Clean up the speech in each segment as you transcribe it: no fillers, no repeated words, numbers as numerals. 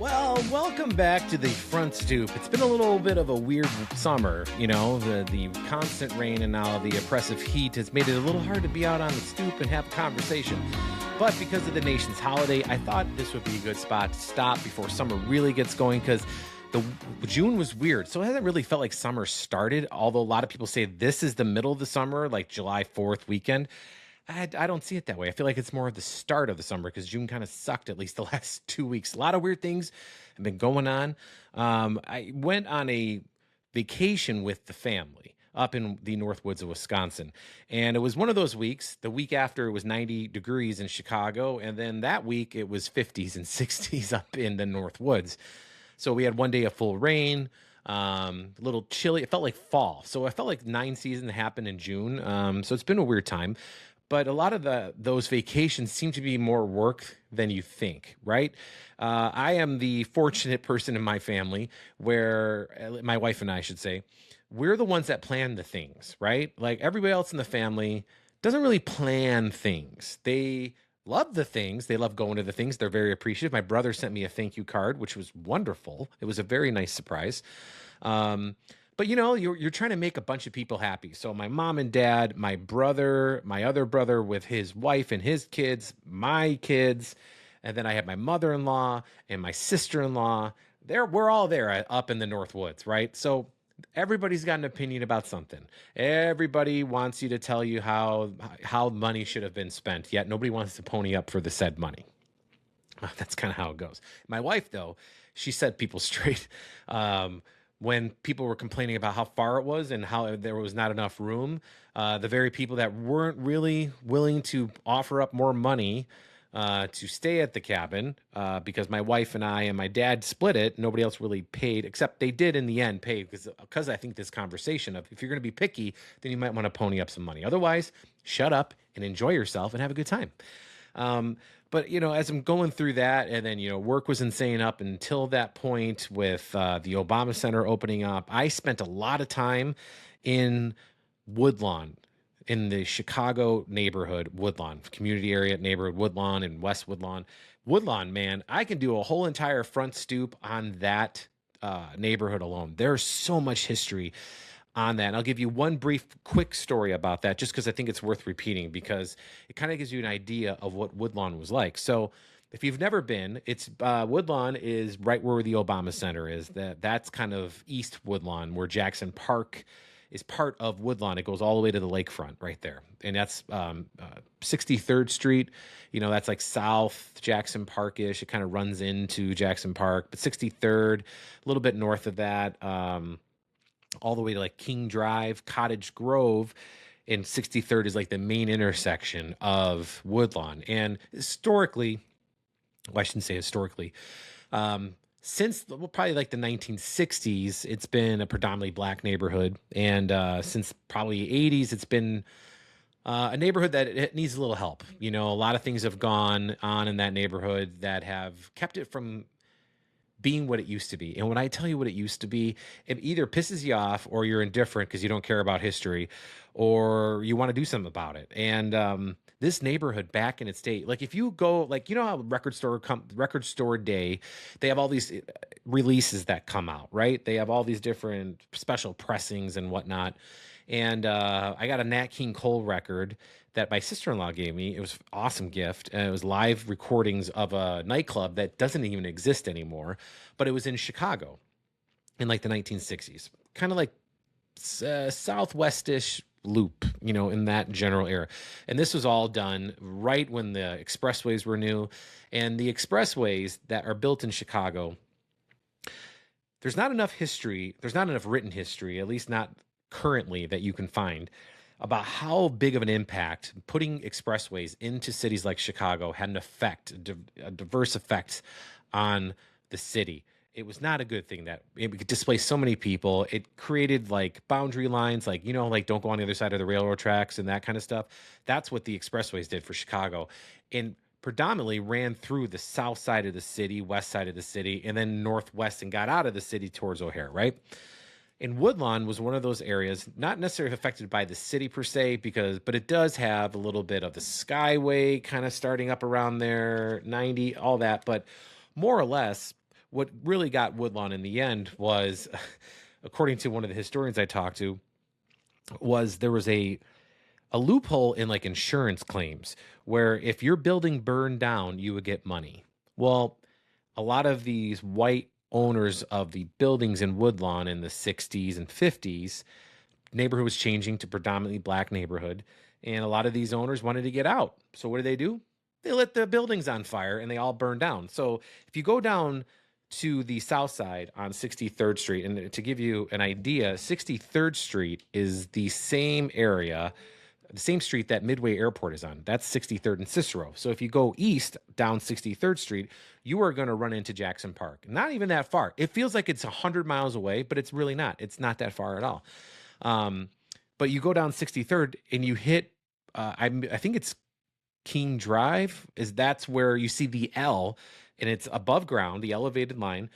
Well, welcome back to the front stoop. It's been a little bit of a weird summer, the constant rain and now the oppressive heat has made it a little hard to be out on the stoop and have a conversation. But because of the nation's holiday, I thought this would be a good spot to stop before summer really gets going because the June was weird. So it hasn't really felt like summer started, although a lot of people say this is the middle of the summer, like July 4th weekend. I don't see it that way. I feel like it's more of the start of the summer because June kind of sucked at least the last 2 weeks. A lot of weird things have been going on. I went on a vacation with the family up in the North Woods of Wisconsin. And it was one of those weeks. The week after it was 90 degrees in Chicago. And then that week it was 50s and 60s up in the North Woods. So we had one day of full rain, a little chilly. It felt like fall. So I felt like 9 seasons happened in June. So it's been a weird time. But a lot of those vacations seem to be more work than you think, right? I am the fortunate person in my family where my wife and I should say, we're the ones that plan the things, right? Like everybody else in the family doesn't really plan things. They love the things. They love going to the things. They're very appreciative. My brother sent me a thank you card, which was wonderful. It was a very nice surprise. But you're trying to make a bunch of people happy. So my mom and dad, my brother, my other brother with his wife and his kids, my kids, and then I have my mother-in-law and my sister-in-law. We're all there up in the North Woods, right? So everybody's got an opinion about something. Everybody wants you to tell you how money should have been spent, yet nobody wants to pony up for the said money. That's kind of how it goes. My wife, though, she set people straight. When people were complaining about how far it was and how there was not enough room, the very people that weren't really willing to offer up more money to stay at the cabin, because my wife and I and my dad split it, nobody else really paid, except they did in the end pay because I think this conversation of if you're going to be picky, then you might want to pony up some money. Otherwise, shut up and enjoy yourself and have a good time. But, as I'm going through that, and then, work was insane up until that point with the Obama Center opening up. I spent a lot of time in Woodlawn, in the Chicago neighborhood, Woodlawn, community area neighborhood, Woodlawn and West Woodlawn. Woodlawn, man, I can do a whole entire front stoop on that neighborhood alone. There's so much history on that. And I'll give you one brief, quick story about that, just because I think it's worth repeating, because it kind of gives you an idea of what Woodlawn was like. So if you've never been, it's Woodlawn is right where the Obama Center is. That's kind of East Woodlawn, where Jackson Park is part of Woodlawn. It goes all the way to the lakefront right there. And that's 63rd Street. That's like South Jackson Park-ish. It kind of runs into Jackson Park. But 63rd, a little bit north of that, all the way to like King Drive, Cottage Grove, and 63rd is like the main intersection of Woodlawn. And historically, well, I shouldn't say historically, since probably like the 1960s, it's been a predominantly black neighborhood. And since probably 80s, it's been a neighborhood that it needs a little help. A lot of things have gone on in that neighborhood that have kept it from being what it used to be. And when I tell you what it used to be, it either pisses you off or you're indifferent because you don't care about history or you want to do something about it. And this neighborhood back in its day, like if you go, like, how record store day, they have all these releases that come out, right? They have all these different special pressings and whatnot. And I got a Nat King Cole record that my sister-in-law gave me. It was an awesome gift. And it was live recordings of a nightclub that doesn't even exist anymore, but it was in Chicago in like the 1960s, kind of like southwestish loop, in that general era. And this was all done right when the expressways were new. And the expressways that are built in Chicago, there's not enough history. There's not enough written history, at least not currently, that you can find about how big of an impact putting expressways into cities like Chicago had an effect, a diverse effect on the city. It was not a good thing that it could displace so many people. It created like boundary lines, like, like don't go on the other side of the railroad tracks and that kind of stuff. That's what the expressways did for Chicago, and predominantly ran through the south side of the city, west side of the city, and then northwest and got out of the city towards O'Hare, right? And Woodlawn was one of those areas, not necessarily affected by the city per se, but it does have a little bit of the Skyway kind of starting up around there, 90, all that. But more or less, what really got Woodlawn in the end was, according to one of the historians I talked to, was there was a loophole in like insurance claims where if your building burned down, you would get money. Well, a lot of these white owners of the buildings in Woodlawn in the 60s and 50s, neighborhood was changing to predominantly black neighborhood, and a lot of these owners wanted to get out. So what do? They lit the buildings on fire and they all burned down. So if you go down to the south side on 63rd Street, and to give you an idea, 63rd Street is the same area, the same street that Midway Airport is on. That's 63rd and Cicero. So if you go east down 63rd Street, you are going to run into Jackson Park. Not even that far. It feels like it's 100 miles away, but it's really not. It's not that far at all. But you go down 63rd and you hit, I think it's King Drive. That's where you see the L, and it's above ground, the elevated line.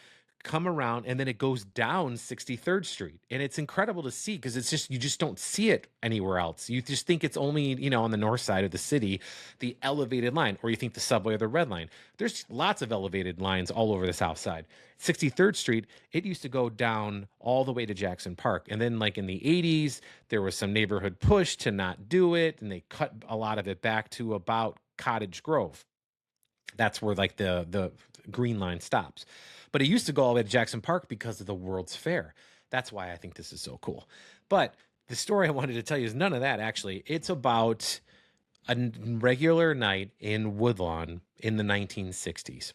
Come around, and then it goes down 63rd Street, and it's incredible to see because it's just, you just don't see it anywhere else. You just think it's only, on the north side of the city, the elevated line, or you think the subway or the red line. There's lots of elevated lines all over the south side. 63rd Street, it used to go down all the way to Jackson Park, and then like in the 80s there was some neighborhood push to not do it, and they cut a lot of it back to about Cottage Grove. That's where like the green line stops. But it used to go all the way to Jackson Park because of the World's Fair. That's why I think this is so cool. But the story I wanted to tell you is none of that, actually. It's about a regular night in Woodlawn in the 1960s.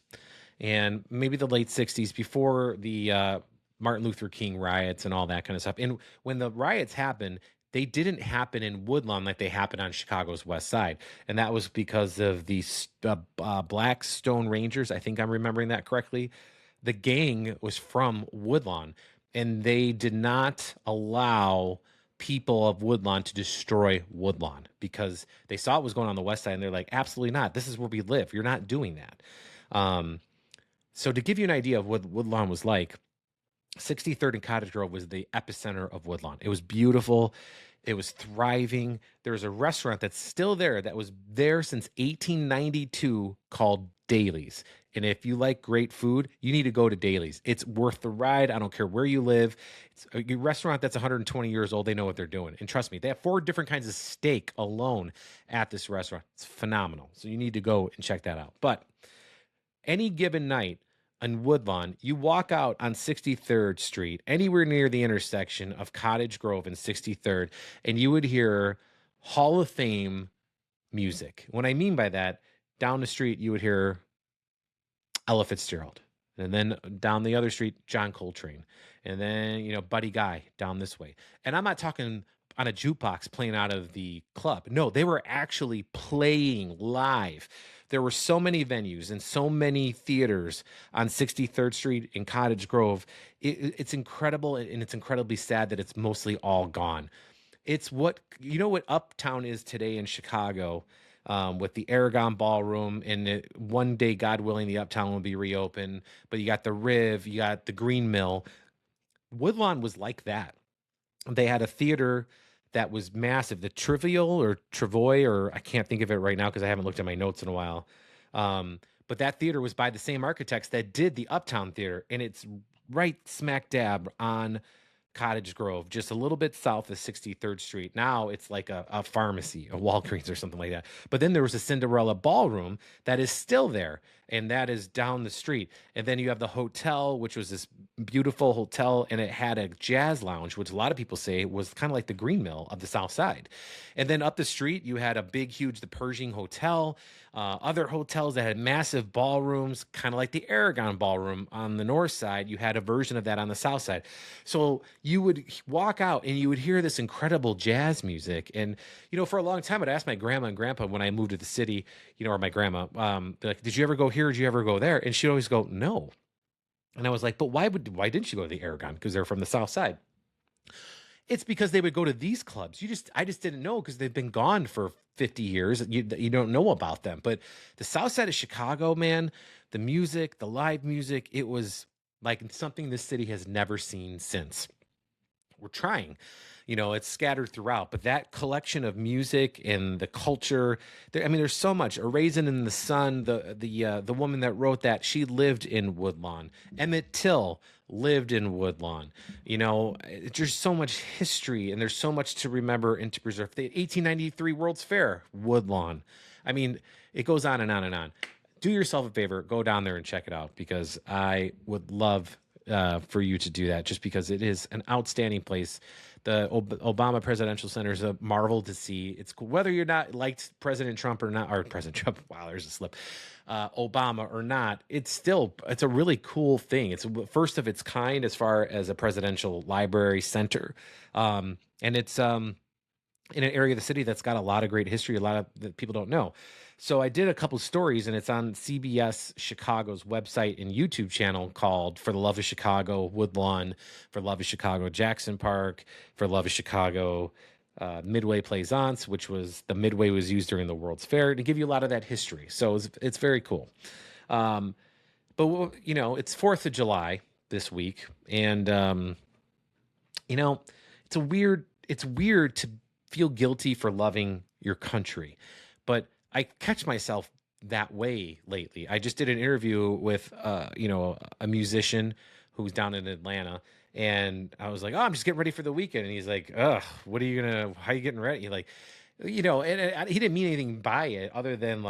And maybe the late 60s, before the Martin Luther King riots and all that kind of stuff. And when the riots happened, they didn't happen in Woodlawn like they happened on Chicago's west side. And that was because of the Black Stone Rangers. I think I'm remembering that correctly. The gang was from Woodlawn, and they did not allow people of Woodlawn to destroy Woodlawn because they saw it was going on the west side, and they're like, absolutely not. This is where we live. You're not doing that. So to give you an idea of what Woodlawn was like, 63rd and Cottage Grove was the epicenter of Woodlawn. It was beautiful. It was thriving. There was a restaurant that's still there that was there since 1892 called Daly's. And if you like great food, you need to go to Daly's. It's worth the ride. I don't care where you live. It's a restaurant that's 120 years old. They know what they're doing. And trust me, they have 4 different kinds of steak alone at this restaurant. It's phenomenal. So you need to go and check that out. But any given night in Woodlawn, you walk out on 63rd Street, anywhere near the intersection of Cottage Grove and 63rd, and you would hear Hall of Fame music. What I mean by that, down the street, you would hear Ella Fitzgerald. And then down the other street, John Coltrane. And then, Buddy Guy down this way. And I'm not talking on a jukebox playing out of the club. No, they were actually playing live. There were so many venues and so many theaters on 63rd Street in Cottage Grove. It's incredible, and it's incredibly sad that it's mostly all gone. It's what Uptown is today in Chicago, with the Aragon Ballroom, and one day, God willing, the Uptown will be reopened. But you got the Riv, you got the Green Mill. Woodlawn was like that. They had a theater that was massive, the Trivial or Travoy, or I can't think of it right now because I haven't looked at my notes in a while. But that theater was by the same architects that did the Uptown Theater, and it's right smack dab on Cottage Grove, just a little bit south of 63rd Street. Now it's like a pharmacy, a Walgreens or something like that. But then there was a Cinderella Ballroom that is still there, and that is down the street. And then you have the hotel, which was this beautiful hotel, and it had a jazz lounge, which a lot of people say was kind of like the Green Mill of the South Side. And then up the street, you had a big, huge, the Pershing Hotel, other hotels that had massive ballrooms, kind of like the Aragon Ballroom on the north side. You had a version of that on the south side. So you would walk out and you would hear this incredible jazz music. And, for a long time, I'd ask my grandma and grandpa when I moved to the city, or my grandma, like, did you ever go here? Did you ever go there? And she'd always go, no. And I was like, but why didn't you go to the Aragon? Because they're from the south side. It's because they would go to these clubs. I just didn't know because they've been gone for 50 years. You don't know about them. But the south side of Chicago, man, the music, the live music, it was like something this city has never seen since. we're trying. It's scattered throughout, but that collection of music and the culture, I mean, there's so much. A Raisin in the Sun, the woman that wrote that, she lived in Woodlawn. Emmett Till lived in Woodlawn. There's so much history and there's so much to remember and to preserve. The 1893 World's Fair, Woodlawn. I mean, it goes on and on and on. Do yourself a favor, go down there and check it out, because I would love for you to do that, just because it is an outstanding place. The Obama Presidential Center is a marvel to see. It's cool. Whether you're not liked President Trump or not, or President Trump, wow, there's a slip, Obama or not, it's a really cool thing. It's first of its kind as far as a presidential library center. And it's in an area of the city that's got a lot of great history, a lot of that people don't know. So I did a couple stories, and it's on CBS Chicago's website and YouTube channel called For the Love of Chicago Woodlawn, For the Love of Chicago Jackson Park, For the Love of Chicago Midway Plaisance, which was the Midway was used during the World's Fair, to give you a lot of that history. So it's very cool. But it's 4th of July this week, and it's weird to feel guilty for loving your country, but I catch myself that way lately. I just did an interview with, a musician who's down in Atlanta, and I was like, "Oh, I'm just getting ready for the weekend." And he's like, "Ugh, how are you getting ready?" Like, he didn't mean anything by it other than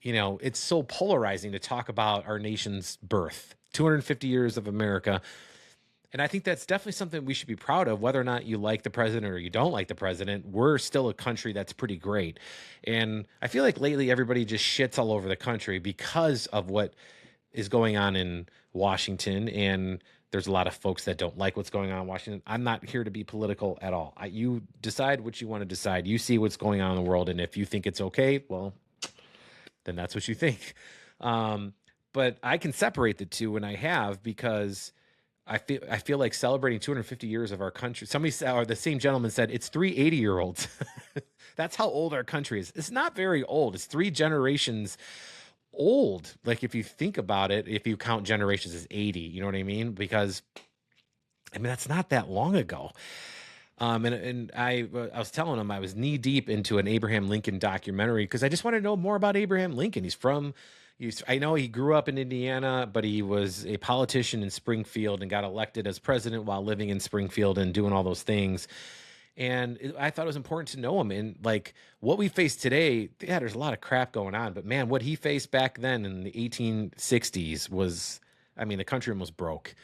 it's so polarizing to talk about our nation's birth, 250 years of America. And I think that's definitely something we should be proud of, whether or not you like the president or you don't like the president. We're still a country that's pretty great. And I feel like lately everybody just shits all over the country because of what is going on in Washington. And there's a lot of folks that don't like what's going on in Washington. I'm not here to be political at all. You decide what you want to decide. You see what's going on in the world. And if you think it's okay, well, then that's what you think. But I can separate the two, and I have, because I feel like celebrating 250 years of our country. Somebody said, or the same gentleman said, it's 3 80-year-olds. That's how old our country is. It's not very old. It's 3 generations old. Like, if you think about it, if you count generations as 80, you know what I mean? Because that's not that long ago. And I was telling him I was knee deep into an Abraham Lincoln documentary, because I just want to know more about Abraham Lincoln. I know he grew up in Indiana, but he was a politician in Springfield and got elected as president while living in Springfield and doing all those things. And I thought it was important to know him. And what we face today, yeah, there's a lot of crap going on, but man, what he faced back then in the 1860s was, the country almost broke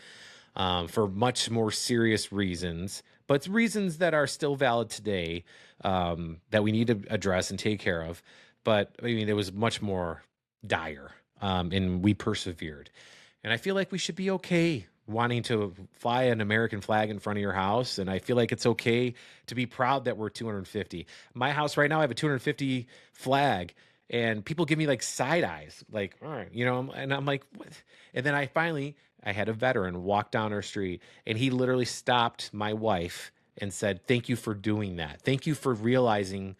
for much more serious reasons, but reasons that are still valid today, that we need to address and take care of. But it was much more dire, and we persevered. And I feel like we should be okay wanting to fly an American flag in front of your house, and I feel like it's okay to be proud that we're 250. My house right now, I have a 250 flag, and people give me side eyes, all right, and I'm like, what? And then I had a veteran walk down our street, and he literally stopped my wife and said, "Thank you for doing that. Thank you for realizing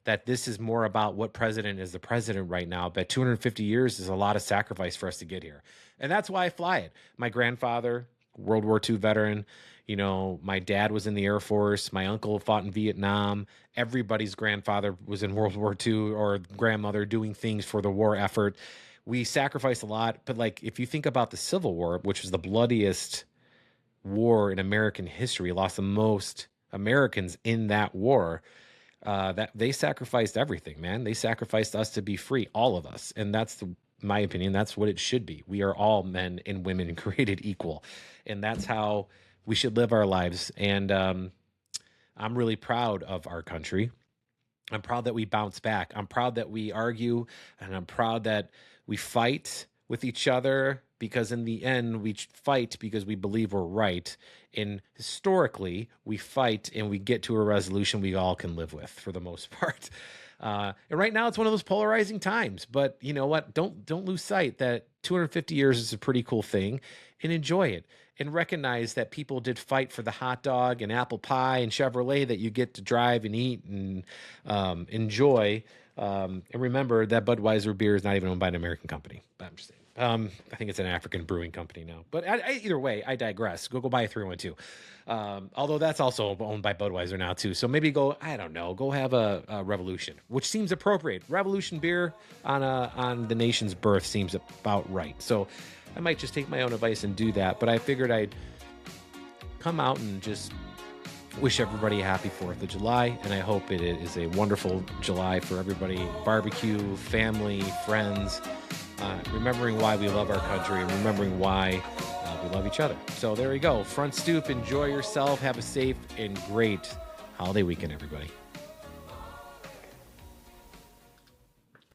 that this is more about what president is the president right now, but 250 years is a lot of sacrifice for us to get here." And that's why I fly it. My grandfather, World War II veteran, my dad was in the Air Force. My uncle fought in Vietnam. Everybody's grandfather was in World War II, or grandmother, doing things for the war effort. We sacrificed a lot, but if you think about the Civil War, which was the bloodiest war in American history, lost the most Americans in that war. That they sacrificed everything, man. They sacrificed us to be free, all of us. And that's my opinion. That's what it should be. We are all men and women created equal. And that's how we should live our lives. And I'm really proud of our country. I'm proud that we bounce back. I'm proud that we argue, and I'm proud that we fight with each other, because in the end, we fight because we believe we're right. And historically, we fight and we get to a resolution we all can live with, for the most part. And right now, it's one of those polarizing times. But you know what? Don't lose sight that 250 years is a pretty cool thing, and enjoy it. And recognize that people did fight for the hot dog and apple pie and Chevrolet that you get to drive and eat and enjoy. And remember that Budweiser beer is not even owned by an American company. I'm just saying. I think it's an African brewing company now. But either way, I digress. Go buy a 312. Although that's also owned by Budweiser now too. So maybe go, I don't know, go have a Revolution, which seems appropriate. Revolution beer on the nation's birth seems about right. So I might just take my own advice and do that. But I figured I'd come out and just wish everybody a happy 4th of July, and I hope it is a wonderful July for everybody. Barbecue, family, friends, remembering why we love our country and remembering why we love each other. So there you go. Front Stoop, enjoy yourself. Have a safe and great holiday weekend, everybody.